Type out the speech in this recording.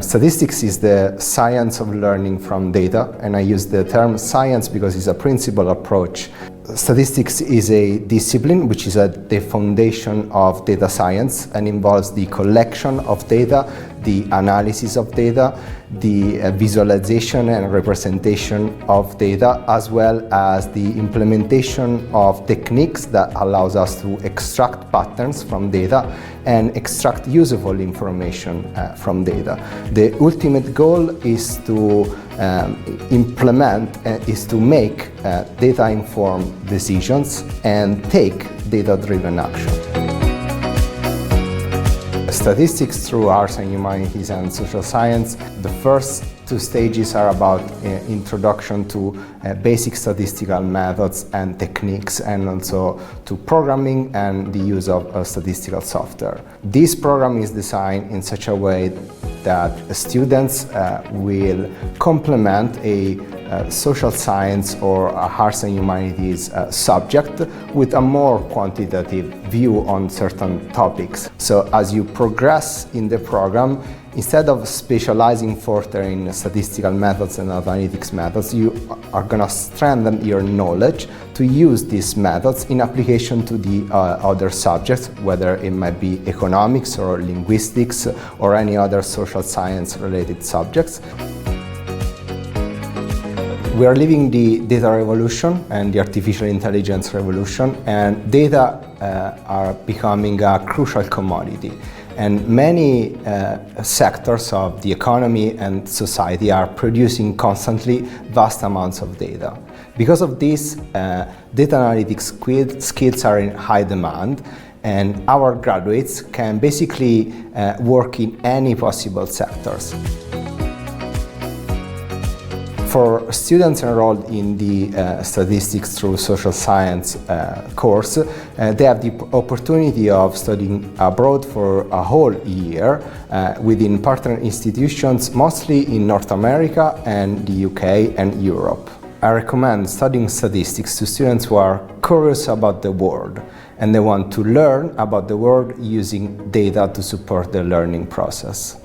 Statistics is the science of learning from data, and I use the term science because it's a principled approach. Statistics is a discipline which is at the foundation of data science and involves the collection of data, the analysis of data, the visualization and representation of data, as well as the implementation of techniques that allows us to extract patterns from data and extract useful information from data. The ultimate goal is to is to make data-informed decisions and take data-driven action. Statistics through arts and humanities and social science. The first two stages are about introduction to basic statistical methods and techniques, and also to programming and the use of statistical software. This program is designed in such a way that students will complement a social science or a arts and humanities subject with a more quantitative view on certain topics. So as you progress in the program, instead of specializing further in statistical methods and analytics methods, you are going to strengthen your knowledge to use these methods in application to the other subjects, whether it might be economics or linguistics or any other social science related subjects. We are living the data revolution and the artificial intelligence revolution, and data are becoming a crucial commodity. And many sectors of the economy and society are producing constantly vast amounts of data. Because of this, data analytics skills are in high demand, and our graduates can basically work in any possible sectors. For students enrolled in the Statistics through Social Science course, they have the opportunity of studying abroad for a whole year within partner institutions, mostly in North America and the UK and Europe. I recommend studying statistics to students who are curious about the world and they want to learn about the world using data to support the learning process.